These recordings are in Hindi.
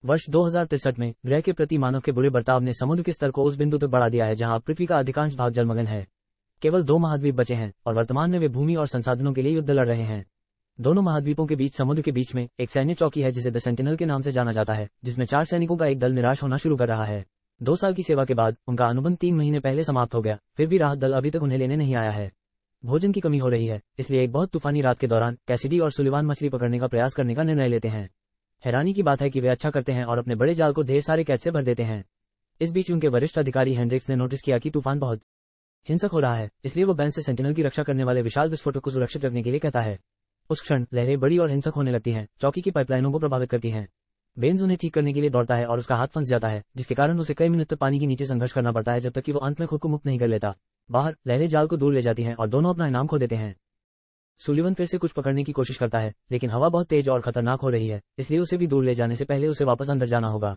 वर्ष 2063 में ग्रह के प्रति मानव के बुरे बर्ताव ने समुद्र के स्तर को उस बिंदु तक बढ़ा दिया है जहां पृथ्वी का अधिकांश भाग जलमग्न है। केवल 2 महाद्वीप बचे हैं और वर्तमान में वे भूमि और संसाधनों के लिए युद्ध लड़ रहे हैं। दोनों महाद्वीपों के बीच समुद्र के बीच में एक सैन्य चौकी है जिसे द सेंटिनल के नाम से जाना जाता है, जिसमें 4 सैनिकों का एक दल निराश होना शुरू कर रहा है। 2 साल की सेवा के बाद उनका अनुबंध 3 महीने पहले समाप्त हो गया, फिर भी राहत दल अभी तक उन्हें लेने नहीं आया है। भोजन की कमी हो रही है, इसलिए एक बहुत तूफानी रात के दौरान कैसिडी और सुलिवान मछली पकड़ने का प्रयास करने का निर्णय लेते हैं। हैरानी की बात है कि वे अच्छा करते हैं और अपने बड़े जाल को ढेर सारे कैच से भर देते हैं। इस बीच उनके वरिष्ठ अधिकारी हेंड्रिक्स ने नोटिस किया कि तूफान बहुत हिंसक हो रहा है, इसलिए वो बेंस से सेंटिनल की रक्षा करने वाले विशाल विस्फोटक को सुरक्षित रखने के लिए कहता है। उस क्षण लहरें बड़ी और हिंसक होने लगती हैं, चौकी की पाइपलाइनों को प्रभावित करती हैं। बेंस उन्हें ठीक करने के लिए दौड़ता है और उसका हाथ फंस जाता है, जिसके कारण उसे कई मिनट तक पानी के नीचे संघर्ष करना पड़ता है जब तक कि वो अंत में खुद को मुक्त नहीं कर लेता। बाहर लहरें जाल को दूर ले जाती हैं और दोनों अपना इनाम खो देते हैं। सुलिवन फिर से कुछ पकड़ने की कोशिश करता है, लेकिन हवा बहुत तेज और खतरनाक हो रही है, इसलिए उसे भी दूर ले जाने से पहले उसे वापस अंदर जाना होगा।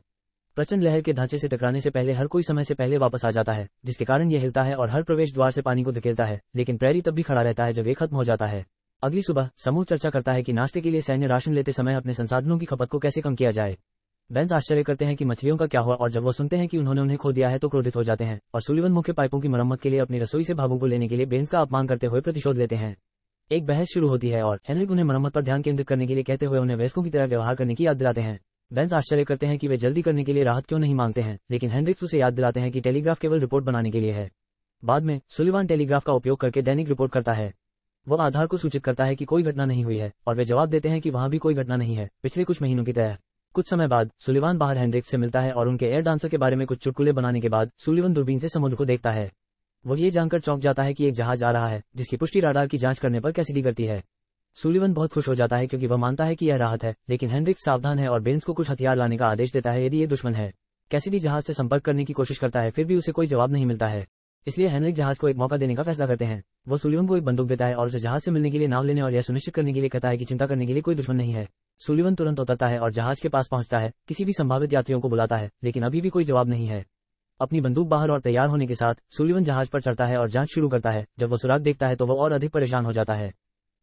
प्रचंड लहर के ढांचे से टकराने से पहले हर कोई समय से पहले वापस आ जाता है, जिसके कारण यह हिलता है और हर प्रवेश द्वार से पानी को धकेलता है, लेकिन प्रेरी तब भी खड़ा रहता है जब ये खत्म हो जाता है। अगली सुबह समूह चर्चा करता है कि नाश्ते के लिए सैन्य राशन लेते समय अपने संसाधनों की खपत को कैसे कम किया जाए। बेंस आश्चर्य करते हैं कि मछलियों का क्या हुआ, और जब वो सुनते हैं कि उन्होंने उन्हें खो दिया है तो क्रोधित हो जाते हैं, और सुलिवन मुख्य पाइपों की मरम्मत के लिए अपनी रसोई से भागों को लेने के लिए बेंस का अपमान करते हुए प्रतिशोध लेते हैं। एक बहस शुरू होती है और हेनरिक उन्हें मरम्मत पर ध्यान केंद्रित करने के लिए कहते हुए उन्हें वयस्कों की तरह व्यवहार करने की याद दिलाते हैं। बेंस आश्चर्य करते हैं कि वे जल्दी करने के लिए राहत क्यों नहीं मांगते हैं, लेकिन हेनरिक्स उसे याद दिलाते हैं कि टेलीग्राफ केवल रिपोर्ट बनाने के लिए है। बाद में सुलिवान टेलीग्राफ का उपयोग करके दैनिक रिपोर्ट करता है। वह आधार को सूचित करता है कि कोई घटना नहीं हुई है, और वे जवाब देते हैं कि वहां भी कोई घटना नहीं है, पिछले कुछ महीनों की तरह। कुछ समय बाद सुलिवान बाहर हेनरिक्स से मिलता है और उनके एयर डांसर के बारे में कुछ चुटकुले बनाने के बाद सुलिवन दूरबीन से समुद्र को देखता है। वो ये जानकर चौंक जाता है कि एक जहाज आ रहा है, जिसकी पुष्टि राडार की जांच करने पर कैसिडी करती है। सुलिवन बहुत खुश हो जाता है क्योंकि वह मानता है कि यह राहत है, लेकिन हेनरिक्स सावधान है और बेंस को कुछ हथियार लाने का आदेश देता है यदि ये दुश्मन है। कैसिडी जहाज से संपर्क करने की कोशिश करता है, फिर भी उसे कोई जवाब नहीं मिलता है, इसलिए हेनरिक जहाज को एक मौका देने का फैसला करते हैं। वो सुलिवन को एक बंदूक देता है और उसे जहाज से मिलने के लिए नाव लेने और यह सुनिश्चित करने के लिए कहता है कि चिंता करने के लिए कोई दुश्मन नहीं है। सुलिवन तुरंत उतरता है और जहाज के पास पहुंचता है, किसी भी संभावित यात्रियों को बुलाता है, लेकिन अभी भी कोई जवाब नहीं है। अपनी बंदूक बाहर और तैयार होने के साथ सुलिवन जहाज पर चढ़ता है और जांच शुरू करता है। जब वो सुराग देखता है तो वो और अधिक परेशान हो जाता है।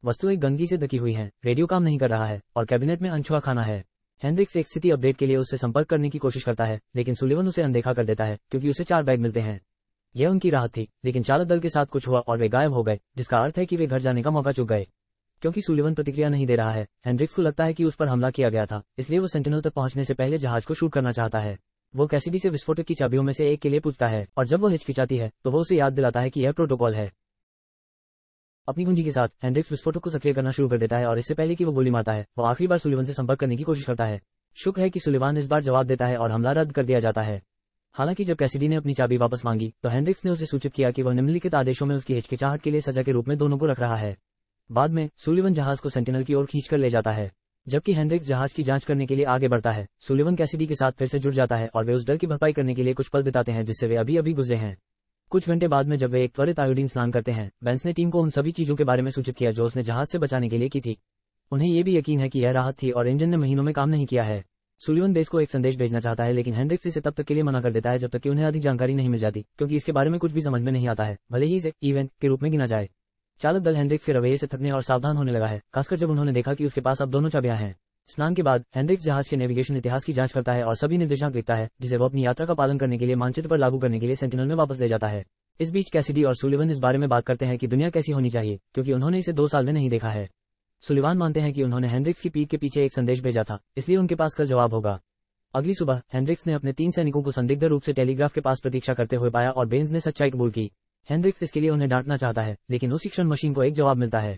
वस्तुएं गंदगी से ढकी हुई हैं, रेडियो काम नहीं कर रहा है और कैबिनेट में अनछुआ खाना है। हेनरिक्स एक स्थिति अपडेट के लिए उससे संपर्क करने की कोशिश करता है, लेकिन सुलिवन उसे अनदेखा कर देता है क्योंकि उसे 4 बैग मिलते हैं। यह उनकी राहत थी, लेकिन चालक दल के साथ कुछ हुआ और वे गायब हो गए, जिसका अर्थ है कि वे घर जाने का मौका चूक गए। क्योंकि सुलिवन प्रतिक्रिया नहीं दे रहा है, हेनरिक्स को लगता है कि उस पर हमला किया गया था, इसलिए वो सेंटिनल तक पहुंचने से पहले जहाज को शूट करना चाहता है। वो कैसिडी से विस्फोटक की चाबियों में से एक के लिए पूछता है, और जब वो हिचकिचाती है तो वो उसे याद दिलाता है कि यह प्रोटोकॉल है। अपनी कुंजी के साथ हेनरिक्स विस्फोटक को सक्रिय करना शुरू कर देता है और इससे पहले कि वो गोली मारता है, वो आखिरी बार सुलिवन से संपर्क करने की कोशिश करता है। शुक्र है कि सुलिवान इस बार जवाब देता है और हमला रद्द कर दिया जाता है। हालांकि जब कैसिडी ने अपनी चाबी वापस मांगी तो हेनरिक्स ने उसे सूचित किया कि वह निम्नलिखित आदेशों में उसकी हिचकिचाहट के लिए सजा के रूप में दोनों को रख रहा है। बाद में सुलिवन जहाज को सेंटिनल की ओर खींचकर ले जाता है, जबकि हेनरिक्स जहाज की जांच करने के लिए आगे बढ़ता है। सुलिवन कैसिडी के साथ फिर से जुड़ जाता है और वे उस डर की भरपाई करने के लिए कुछ पल बिताते हैं जिससे वे अभी गुजरे हैं। कुछ घंटे बाद में जब वे एक त्वरित आयोडीन स्नान करते हैं, बेंस ने टीम को उन सभी चीजों के बारे में सूचित किया जो उसने जहाज से बचाने के लिए की थी। उन्हें ये भी यकीन है कि यह राहत थी और इंजन ने महीनों में काम नहीं किया है। सुलिवन बेस को एक संदेश भेजना चाहता है, लेकिन हेनरिक्स इसे तब तक के लिए मना कर देता है जब तक कि उन्हें अधिक जानकारी नहीं मिल जाती, क्योंकि इसके बारे में कुछ भी समझ में नहीं आता है, भले ही इसे इवेंट के रूप में गिना जाए। चालक दल हेनरिक्स के रवैये से थकने और सावधान होने लगा है, खासकर जब उन्होंने देखा कि उसके पास अब दोनों चाबियां हैं। स्नान के बाद हेनरिक्स जहाज के नेविगेशन इतिहास की जांच करता है और सभी निर्देशांक लिखता है, जिसे वो अपनी यात्रा का पालन करने के लिए मानचित्र पर लागू करने के लिए सेंटिनल में वापस ले जाता है। इस बीच कैसिडी और सुलिवन इस बारे में बात करते हैं कि दुनिया कैसी होनी चाहिए, क्योंकि उन्होंने इसे 2 साल में नहीं देखा है। सुलिवान मानते हैं कि उन्होंने हेनरिक्स की पीठ के पीछे एक संदेश भेजा था, इसलिए उनके पास कल जवाब होगा। अगली सुबह हेनरिक्स ने अपने 3 सैनिकों को संदिग्ध रूप से टेलीग्राफ के पास प्रतीक्षा करते हुए पाया और बेंस ने सच्चाई कबूल की। हेनरिक्स इसके लिए उन्हें डांटना चाहता है, लेकिन उसी क्षण मशीन को एक जवाब मिलता है।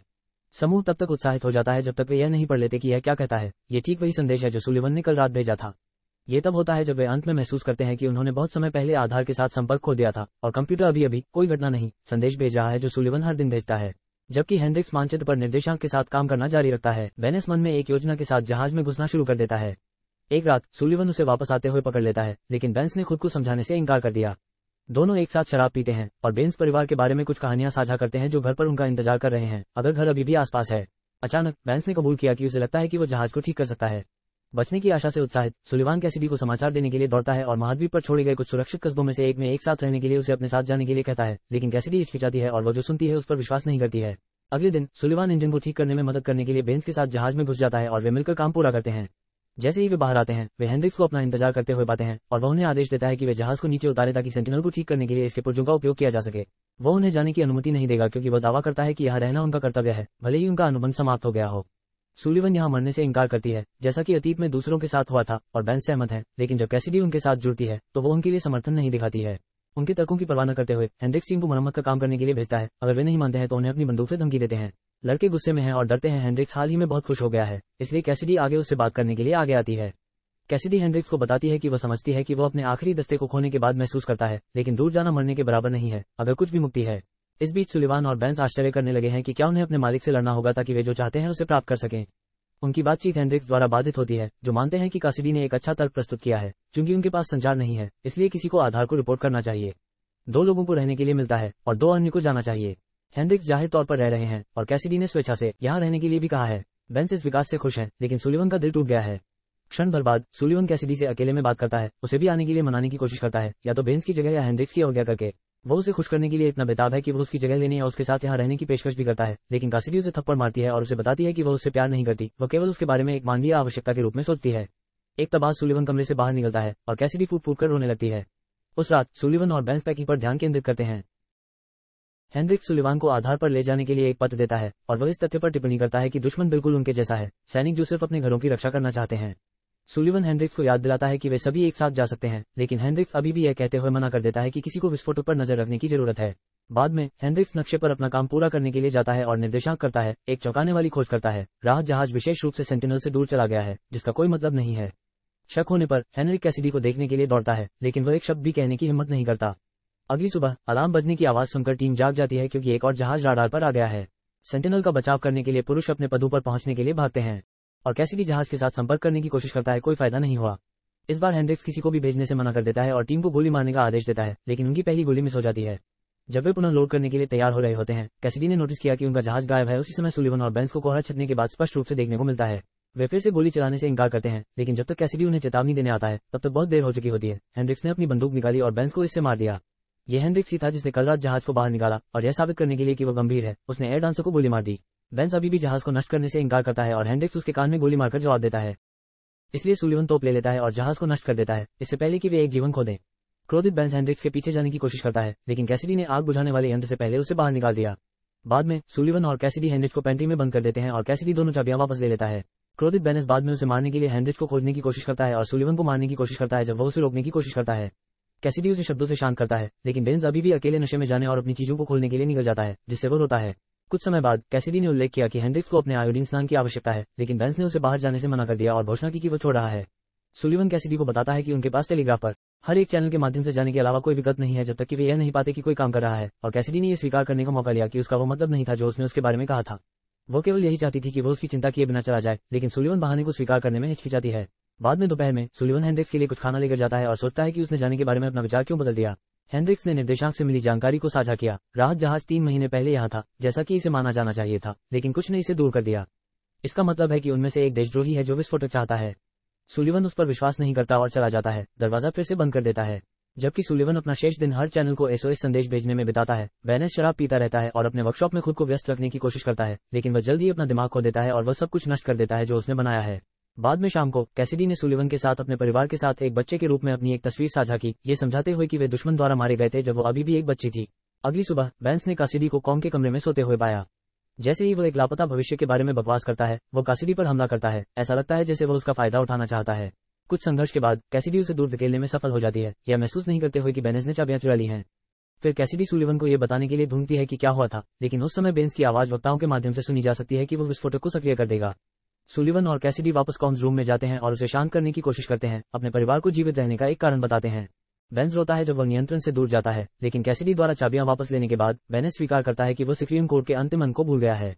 समूह तब तक उत्साहित हो जाता है जब तक वे यह नहीं पढ़ लेते कि यह क्या कहता है। ये ठीक वही संदेश है जो सुलिवन ने कल रात भेजा था। ये तब होता है जब वे अंत में महसूस करते हैं कि उन्होंने बहुत समय पहले आधार के साथ संपर्क खो दिया था और कंप्यूटर अभी कोई घटना नहीं संदेश भेज रहा है जो सुलिवन हर दिन भेजता है। जबकि हेनरिक्स मानचित्र पर निर्देशांक के साथ काम करना जारी रखता है, बेनेस मन में एक योजना के साथ जहाज में घुसना शुरू कर देता है। एक रात सुलिवन उसे वापस आते हुए पकड़ लेता है, लेकिन बेंस ने खुद को समझाने से इनकार कर दिया। दोनों एक साथ शराब पीते हैं और बेंस परिवार के बारे में कुछ कहानियां साझा करते हैं जो घर पर उनका इंतजार कर रहे हैं, अगर घर अभी भी आसपास है। अचानक बेंस ने कबूल किया कि उसे लगता है कि वो जहाज को ठीक कर सकता है। बचने की आशा से उत्साहित सुलिवान कैसिडी को समाचार देने के लिए दौड़ता है और महाद्वीप पर छोड़े गए कुछ सुरक्षित कस्बों में से एक में एक साथ रहने के लिए उसे अपने साथ जाने के लिए कहता है, लेकिन कैसिडी हिचकिचाती है और वो जो सुनती है उस पर विश्वास नहीं करती है। अगले दिन सुलिवान इंजन को ठीक करने में मदद करने के लिए बेंस के साथ जहाज में घुस जाता है और वे मिलकर काम पूरा करते हैं। जैसे ही वे बाहर आते हैं, वे हेनरिक्स को अपना इंतजार करते हुए पाते हैं और वह उन्हें आदेश देता है कि वे जहाज को नीचे उतारें ताकि सेंटिनल को ठीक करने के लिए इसके पुर्जों का उपयोग किया जा सके। वह उन्हें जाने की अनुमति नहीं देगा क्योंकि वह दावा करता है कि यहाँ रहना उनका कर्तव्य है, भले ही उनका अनुबंध समाप्त हो गया हो। सुलिवन यहाँ मरने से इनकार करती है, जैसा कि अतीत में दूसरों के साथ हुआ था, और बेंस सहमत है, लेकिन जब कैसिडी उनके साथ जुड़ती है तो वो उनके लिए समर्थन नहीं दिखाती है। उनके तर्कों की परवाह न करते हुए हेनरिक्स टीम को मरम्मत का काम करने के लिए भेजता है। अगर वे नहीं मानते हैं तो उन्हें अपनी बंदूक से धमकी देते हैं। लड़के गुस्से में हैं और डरते हैं। हेनरिक्स हाल ही में बहुत खुश हो गया है, इसलिए कैसिडी आगे उससे बात करने के लिए आगे आती है। कैसिडी हेनरिक्स को बताती है कि वह समझती है कि वो अपने आखिरी दस्ते को खोने के बाद महसूस करता है, लेकिन दूर जाना मरने के बराबर नहीं है, अगर कुछ भी मुक्ति है। इस बीच सुलिवान और बेंस आश्चर्य करने लगे हैं कि क्या उन्हें अपने मालिक से लड़ना होगा ताकि वे जो चाहते हैं उसे प्राप्त कर सकें। उनकी बातचीत हेनरिक्स द्वारा बाधित होती है, जो मानते हैं कि कैसिडी ने एक अच्छा तर्क प्रस्तुत किया है। चूंकि उनके पास संचार नहीं है, इसलिए किसी को आधार को रिपोर्ट करना चाहिए। 2 लोगों को रहने के लिए मिलता है और 2 अन्य को जाना चाहिए। हेनरिक्स जाहिर तौर पर रह रहे हैं और कैसिडी ने स्वेच्छा से यहाँ रहने के लिए भी कहा है। बेंस इस विकास से खुश है, लेकिन सुलिवन का दिल टूट गया है। क्षण भर बाद सुलिवन कैसिडी से अकेले में बात करता है, उसे भी आने के लिए मनाने की कोशिश करता है, या तो बेंस की जगह या हेनरिक्स की अवज्ञा करके। वो उसे खुश करने के लिए इतना बेताब है कि वो उसकी जगह लेने या उसके साथ यहाँ रहने की पेशकश भी करता है, लेकिन कैसिडी उसे थप्पड़ मारती है और उसे बताती है कि वह उससे प्यार नहीं करती, वह केवल उसके बारे में एक मानवीय आवश्यकता के रूप में सोचती है। एक तबाह सुलिवन कमरे से बाहर निकलता है और कैसिडी फूट फूट कर रोने लगती है। उस रात सुलिवन और बेंस पैकिंग पर ध्यान केंद्रित करते हैं। हेनरिक्स सुलिवान को आधार पर ले जाने के लिए एक पत्र देता है और वह इस तथ्य पर टिप्पणी करता है कि दुश्मन बिल्कुल उनके जैसा है, सैनिक जो सिर्फ अपने घरों की रक्षा करना चाहते हैं। सुलिवन हेनरिक्स को याद दिलाता है कि वे सभी एक साथ जा सकते हैं, लेकिन हेनरिक्स अभी भी यह कहते हुए मना कर देता है कि किसी को विस्फोटक पर नजर रखने की जरूरत है। बाद में हेनरिक्स नक्शे पर अपना काम पूरा करने के लिए जाता है और निर्देशांक करता है, एक चौंकाने वाली खोज करता है। राहत जहाज विशेष रूप से सेंटिनल से दूर चला गया है, जिसका कोई मतलब नहीं है। शक होने पर हेनरिक कैसिडी को देखने के लिए दौड़ता है, लेकिन वह एक शब्द भी कहने की हिम्मत नहीं करता। अगली सुबह अलार्म बजने की आवाज सुनकर टीम जाग जाती है क्योंकि एक और जहाज राडार पर आ गया है। सेंटिनल का बचाव करने के लिए पुरुष अपने पदों पर पहुंचने के लिए भागते हैं और कैसिडी जहाज के साथ संपर्क करने की कोशिश करता है, कोई फायदा नहीं हुआ। इस बार हेनरिक्स किसी को भी भेजने से मना कर देता है और टीम को गोली मारने का आदेश देता है, लेकिन उनकी पहली गोली मिस हो जाती है। जब वे पुनः लोड करने के लिए तैयार हो रहे होते हैं, कैसिडी ने नोटिस किया कि उनका जहाज गायब है। उसी समय सुलिवन और बेंस को कोहरा छटने के बाद स्पष्ट रूप से देखने को मिलता है। वे फिर से गोली चलाने से इनकार करते हैं, लेकिन जब तक कैसिडी उन्हें चेतावनी देने आता है तब तक बहुत देर हो चुकी होती है। हेनरिक्स ने अपनी बंदूक निकाली और बेंस को इससे मार दिया। यह हेनरिक्स ही था जिसने कल रात जहाज को बाहर निकाला, और यह साबित करने के लिए कि वह गंभीर है, उसने एयर डांसर को गोली मार दी। बेंस अभी भी जहाज को नष्ट करने से इनकार करता है और हेनरिक्स उसके कान में गोली मारकर जवाब देता है। इसलिए सुलिवन तोप ले लेता है और जहाज को नष्ट कर देता है, इससे पहले कि वे एक जीवन खो दें। क्रोधित बेंस हेनरिक्स के पीछे जाने की कोशिश करता है, लेकिन कैसिडी ने आग बुझाने वाले यंत्र से पहले उसे बाहर निकाल दिया। बाद में सुलिवन और कैसिडी हेनरिक्स को पेंट्री में बंद कर देते हैं और कैसिडी दोनों चाबियां वापस ले लेता है। क्रोधित बेंस बाद में उसे मारने के लिए हेनरिक्स को खोजने की कोशिश करता है और सुलिवन को मारने की कोशिश करता है जब वह उसे रोकने की कोशिश करता है। कैसिडी उसे शब्दों से शांत करता है, लेकिन बेंस अभी भी अकेले नशे में जाने और अपनी चीजों को खोलने के लिए निकल जाता है, जिससे वो रोता है। कुछ समय बाद कैसिडी ने उल्लेख किया कि हेनरिक्स को अपने आयोडीन स्नान की आवश्यकता है, लेकिन बेंस ने उसे बाहर जाने से मना कर दिया और घोषणा की कि वो छोड़ रहा है। सुलिवन कैसिडी को बताता है कि उनके पास टेलीग्राफ पर हर एक चैनल के माध्यम से जाने के अलावा कोई विकल्प नहीं है जब तक कि वे यह नहीं पाते कि कोई काम कर रहा है, और कैसिडी ने यह स्वीकार करने का मौका लिया कि उसका वो मतलब नहीं था जो उसने उसके बारे में कहा था। वो केवल यही चाहती थी कि वो उसकी चिंता किए बिना चला जाए, लेकिन सुलिवन बहाने को स्वीकार करने में हिचकिचाती है। बाद में दोपहर में सुलिवन हेनरिक्स के लिए कुछ खाना लेकर जाता है और सोचता है कि उसने जाने के बारे में अपना विचार क्यों बदल दिया। हेनरिक्स ने निर्देशांक से मिली जानकारी को साझा किया। राहत जहाज 3 महीने पहले यहाँ था, जैसा कि इसे माना जाना चाहिए था, लेकिन कुछ ने इसे दूर कर दिया। इसका मतलब है कि उनमें से एक देशद्रोही है जो विस्फोटक चाहता है। सुलिवन उस पर विश्वास नहीं करता और चला जाता है, दरवाजा फिर से बंद कर देता है। जबकि सुलिवन अपना शेष दिन हर चैनल को एसओएस संदेश भेजने में बिताता है, बेनेस शराब पीता रहता है और अपने वर्कशॉप में खुद को व्यस्त रखने की कोशिश करता है, लेकिन वह जल्द ही अपना दिमाग खो देता है और वह सब कुछ नष्ट कर देता है जो उसने बनाया है। बाद में शाम को कैसिडी ने सुलिवन के साथ अपने परिवार के साथ एक बच्चे के रूप में अपनी एक तस्वीर साझा की, ये समझाते हुए कि वे दुश्मन द्वारा मारे गए थे जब वो अभी भी एक बच्ची थी। अगली सुबह बेंस ने कैसिडी को कॉम के कमरे में सोते हुए पाया। जैसे ही वो एक लापता भविष्य के बारे में बकवास करता है, वो कैसिडी पर हमला करता है। ऐसा लगता है जैसे वो उसका फायदा उठाना चाहता है। कुछ संघर्ष के बाद कैसिडी उसे दूर धकेलने में सफल हो जाती है, यह महसूस नहीं करते हुए कि बेनेस ने चाबियां चुरा ली हैं। फिर कैसिडी सुलिवन को यह बताने के लिए ढूंढती है कि क्या हुआ था, लेकिन उस समय बेंस की आवाज वक्ताओं के माध्यम से सुनी जा सकती है कि वो विस्फोटक को सक्रिय कर देगा। सुलिवन और कैसिडी वापस कॉम्स रूम में जाते हैं और उसे शांत करने की कोशिश करते हैं, अपने परिवार को जीवित रहने का एक कारण बताते हैं। बेंस रोता है जब वह नियंत्रण से दूर जाता है, लेकिन कैसिडी द्वारा चाबियां वापस लेने के बाद बेनेस स्वीकार करता है कि वो सुप्रीम कोर्ट के अंतिम अंक को भूल गया है।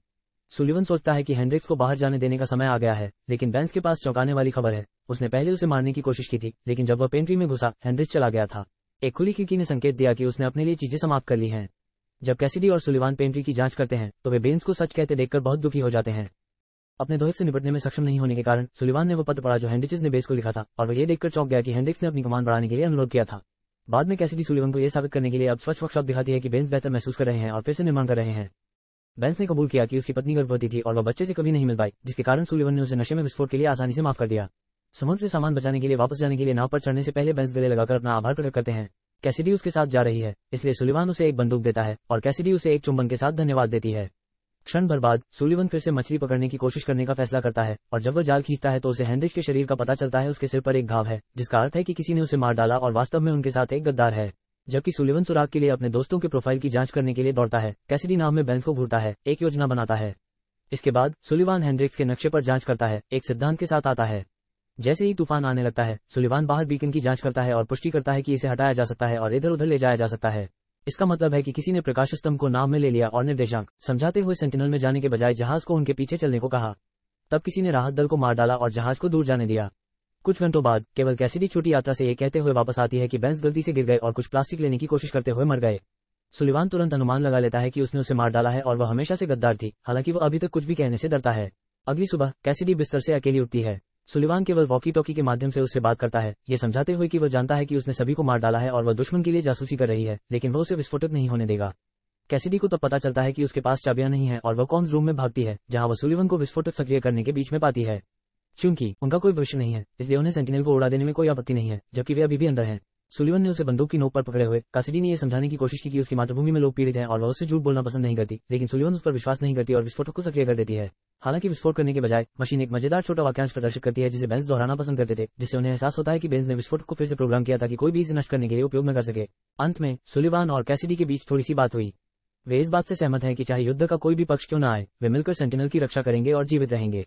सुलिवन सोचता है कि हेनरिक्स को बाहर जाने देने का समय आ गया है, लेकिन बेंस के पास चौंकाने वाली खबर है। उसने पहले उसे मारने की कोशिश की थी, लेकिन जब वह पेंट्री में घुसा, हेनरिक्स चला गया था। एक खुली खिड़की ने संकेत दिया कि उसने अपने लिए चीजें समाप्त कर ली हैं। जब कैसिडी और सुलिवान पेंट्री की जांच करते हैं तो वे बेंस को सच कहते देखकर बहुत दुखी हो जाते हैं। अपने दोहक से निपटने में सक्षम नहीं होने के कारण सुलिवान ने वो पत्र पढ़ा जो हेनरिक्स ने बेंस को लिखा था, और वह ये देखकर चौंक गया कि हेनरिक्स ने अपनी कमान बढ़ाने के लिए अनुरोध किया था। बाद में कैसिडी सुलिवान को यह साबित करने के लिए अब स्वच्छ वर्कशॉप दिखाती है कि बेंस बेहतर महसूस कर रहे हैं और फिर से निर्माण कर रहे हैं। बेंस ने कबूल किया कि उसकी पत्नी गर्भवती थी और वह बच्चे से कभी नहीं मिल पाई, जिसके कारण सुलिवन ने उसे नशे में विस्फोट के लिए आसानी से माफ कर दिया। समुद्र से सामान बचाने के लिए वापस जाने के लिए नाव पर चढ़ने से पहले बेंस गले लगाकर अपना आभार प्रकट करते हैं। कैसिडी उसके साथ जा रही है, इसलिए सुलिवान उसे एक बंदूक देता है और कैसिडी उसे एक चुंबन के साथ धन्यवाद देती है। क्षण भर बाद सुलिवन फिर से मछली पकड़ने की कोशिश करने का फैसला करता है और जब वह जाल खींचता है तो उसे हेनरिच के शरीर का पता चलता है। उसके सिर पर एक घाव है, जिसका अर्थ है कि किसी ने उसे मार डाला और वास्तव में उनके साथ एक गद्दार है। जबकि सुलिवन सुराग के लिए अपने दोस्तों के प्रोफाइल की जांच करने के लिए दौड़ता है, कैसिडी नाव में बेंस को घूरता है, एक योजना बनाता है। इसके बाद सुलिवान हेनरिक्स के नक्शे पर जांच करता है, एक सिद्धांत के साथ आता है। जैसे ही तूफान आने लगता है, सुलिवान बाहर बीकन की जांच करता है और पुष्टि करता है कि इसे हटाया जा सकता है और इधर उधर ले जाया जा सकता है। इसका मतलब है कि किसी ने प्रकाश स्तंभ को नाव में ले लिया और निर्देशांक समझाते हुए सेंटिनल में जाने के बजाय जहाज को उनके पीछे चलने को कहा। तब किसी ने राहत दल को मार डाला और जहाज को दूर जाने दिया। कुछ घंटों बाद केवल कैसिडी छोटी यात्रा से ये कहते हुए वापस आती है कि बेंस गलती से गिर गए और कुछ प्लास्टिक लेने की कोशिश करते हुए मर गए। सुलिवान तुरंत अनुमान लगा लेता है कि उसने उसे मार डाला है और वह हमेशा से गद्दार थी, हालांकि वह अभी तक कुछ भी कहने से डरता है। अगली सुबह कैसिडी बिस्तर से अकेली उठती है। सुलिवान केवल वॉकी टॉकी के माध्यम से उससे बात करता है, ये समझाते हुए कि वह जानता है कि उसने सभी को मार डाला है और वह दुश्मन के लिए जासूसी कर रही है, लेकिन वह उसे विस्फोटित नहीं होने देगा। कैसिडी को तब पता चलता है कि उसके पास चाबियां नहीं है और वह कॉम्स रूम में भागती है, जहां वह सुलिवन को विस्फोटक सक्रिय करने के बीच में पाती है। चूंकि उनका कोई भविष्य नहीं है, इसलिए उन्हें सेंटिनल को उड़ा देने में कोई आपत्ति नहीं है, जबकि वे अभी भी अंदर हैं। सुलिवन ने उसे बंदूक की नोक पर पकड़े हुए कैसिडी ने यह समझाने की कोशिश की कि उसकी मातृभूमि में लोग पीड़ित हैं और वह उससे झूठ बोलना पसंद नहीं करती, लेकिन सुलिवन उस पर विश्वास नहीं करती और विस्फोटक को सक्रिय कर देती है। हालांकि विस्फोट करने के बजाय मशीन एक मजेदार छोटा वाक्यांश प्रदर्शित करती है जिसे बेंस दोहराना पसंद करते थे, जिससे उन्हें एहसास होता है कि बेंस ने विस्फोटक को फिर से प्रोग्राम किया ताकि कोई भी इसे नष्ट करने के लिए उपयोग न कर सके। अंत में सुलिवान और कैसिडी के बीच थोड़ी सी बात हुई। वे इस बात से सहमत हैं कि चाहे युद्ध का कोई भी पक्ष क्यों न आए, वे मिलकर सेंटिनल की रक्षा करेंगे और जीवित रहेंगे।